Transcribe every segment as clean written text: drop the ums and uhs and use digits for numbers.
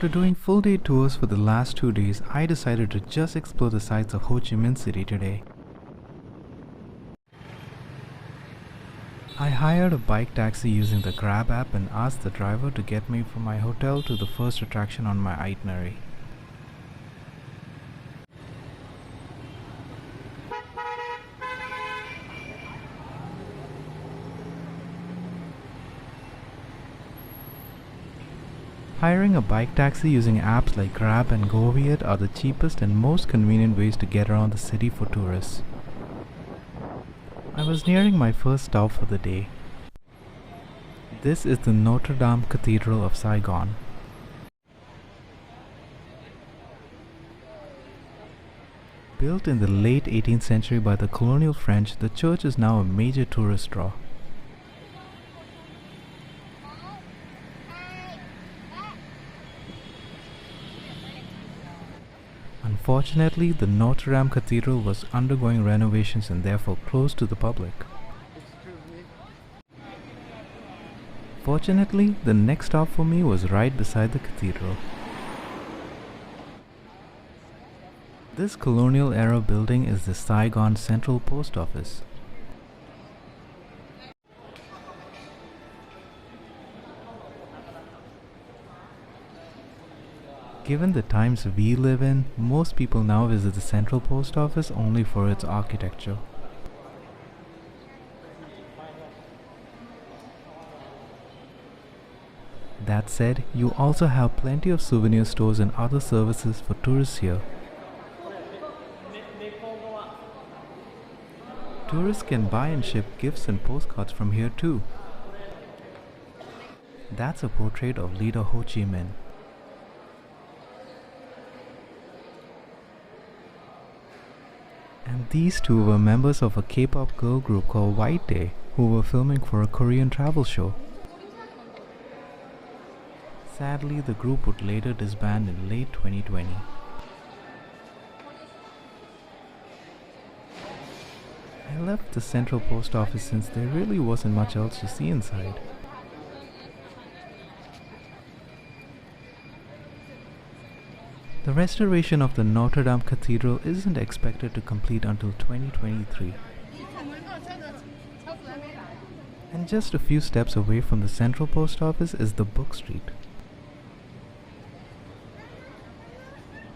After doing full day tours for the last 2 days, I decided to just explore the sights of Ho Chi Minh City today. I hired a bike taxi using the Grab app and asked the driver to get me from my hotel to the first attraction on my itinerary. Hiring a bike taxi using apps like Grab and GoViet are the cheapest and most convenient ways to get around the city for tourists. I was nearing my first stop for the day. This is the Notre Cathedral of Saigon. Built in the late 18th century by the colonial French, the church is now a major tourist draw. Unfortunately, the Notre Dame Cathedral was undergoing renovations and therefore closed to the public. Fortunately, the next stop for me was right beside the cathedral. This colonial-era building is the Saigon Central Post Office. Given the times we live in, most people now visit the Central Post Office only for its architecture. That said, you also have plenty of souvenir stores and other services for tourists here. Tourists can buy and ship gifts and postcards from here too. That's a portrait of leader Ho Chi Minh. And these two were members of a K-pop girl group called White Day, who were filming for a Korean travel show. Sadly, the group would later disband in late 2020. I left the Central Post Office since there really wasn't much else to see inside. The restoration of the Notre Dame Cathedral isn't expected to complete until 2023. And just a few steps away from the Central Post Office is the Book Street.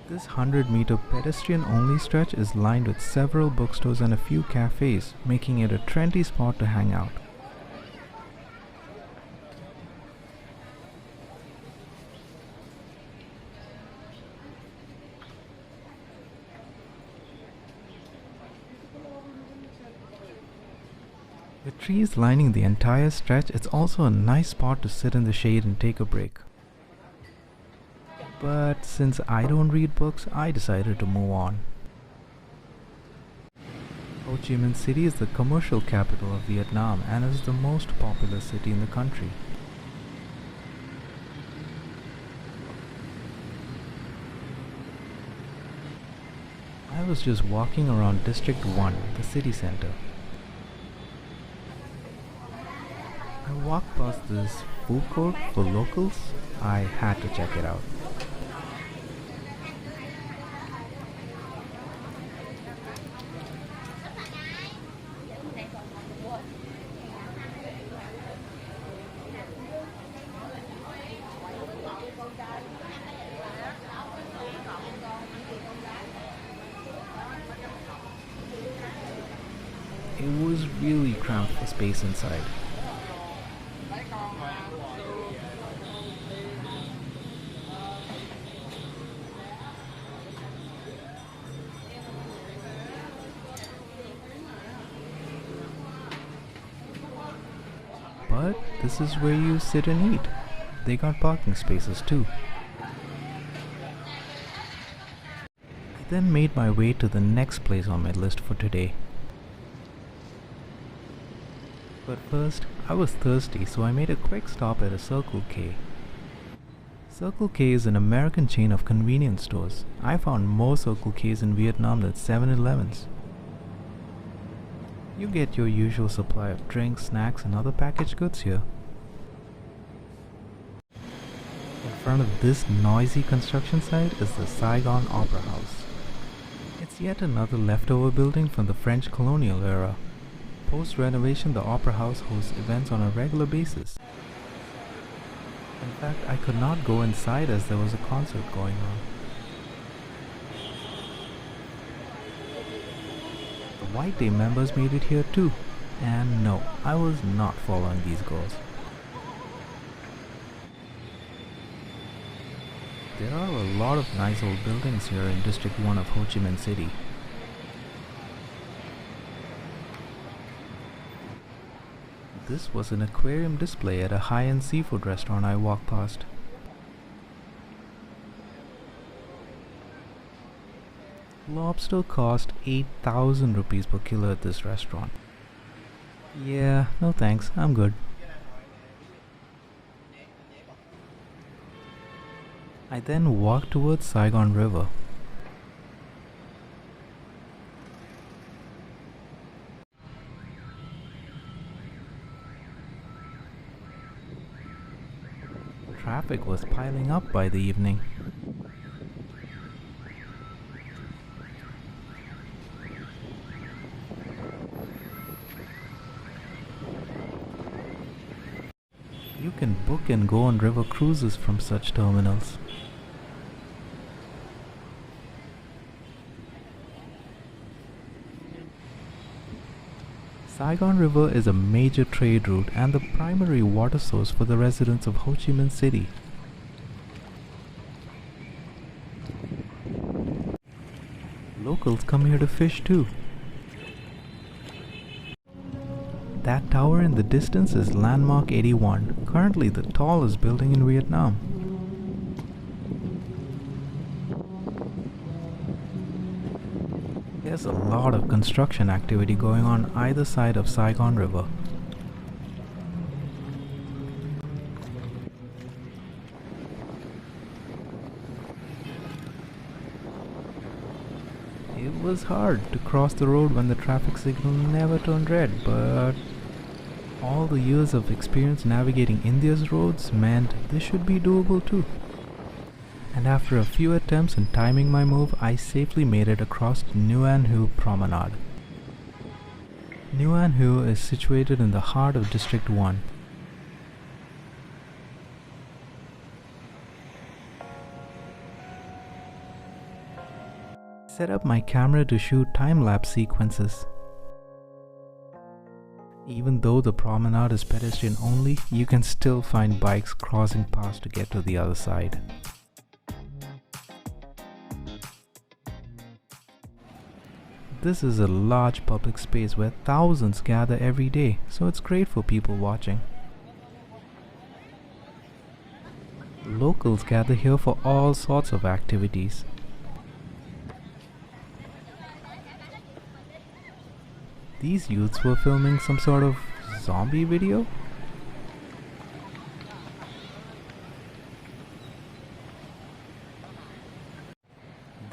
This 100-meter pedestrian-only stretch is lined with several bookstores and a few cafes, making it a trendy spot to hang out. With trees lining the entire stretch, it's also a nice spot to sit in the shade and take a break. But since I don't read books, I decided to move on. Ho Chi Minh City is the commercial capital of Vietnam and is the most popular city in the country. I was just walking around District 1, the city center. I walked past this food court for locals. I had to check it out. It was really cramped for space inside. But this is where you sit and eat. They got parking spaces too. I then made my way to the next place on my list for today. But first, I was thirsty, so I made a quick stop at a Circle K. Circle K is an American chain of convenience stores. I found more Circle Ks in Vietnam than 7-Elevens. You get your usual supply of drinks, snacks and other packaged goods here. In front of this noisy construction site is the Saigon Opera House. It's yet another leftover building from the French colonial era. Post-renovation, the Opera House hosts events on a regular basis. In fact, I could not go inside as there was a concert going on. The White Day members made it here too. And no, I was not following these girls. There are a lot of nice old buildings here in District 1 of Ho Chi Minh City. This was an aquarium display at a high-end seafood restaurant I walked past. Lobster cost 8,000 rupees per kilo at this restaurant. Yeah, no thanks, I'm good. I then walked towards Saigon River. Traffic was piling up by the evening. You can book and go on river cruises from such terminals. Saigon River is a major trade route and the primary water source for the residents of Ho Chi Minh City. Locals come here to fish too. That tower in the distance is Landmark 81, currently the tallest building in Vietnam. There's a lot of construction activity going on either side of Saigon River. It was hard to cross the road when the traffic signal never turned red, but all the years of experience navigating India's roads meant this should be doable too. And after a few attempts and timing my move, I safely made it across Nguyen Hue Promenade. Nguyen Hue is situated in the heart of District 1. Set up my camera to shoot time-lapse sequences. Even though the promenade is pedestrian only, you can still find bikes crossing past to get to the other side. This is a large public space where thousands gather every day, so it's great for people watching. Locals gather here for all sorts of activities. These youths were filming some sort of zombie video?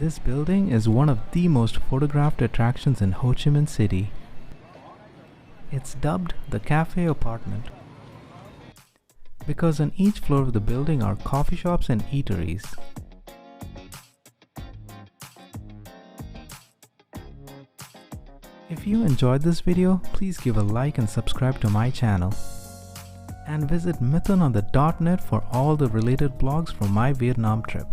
This building is one of the most photographed attractions in Ho Chi Minh City. It's dubbed the Cafe Apartment because on each floor of the building are coffee shops and eateries. If you enjoyed this video, please give a like and subscribe to my channel. And visit MithunOnThe.Net for all the related blogs from my Vietnam trip.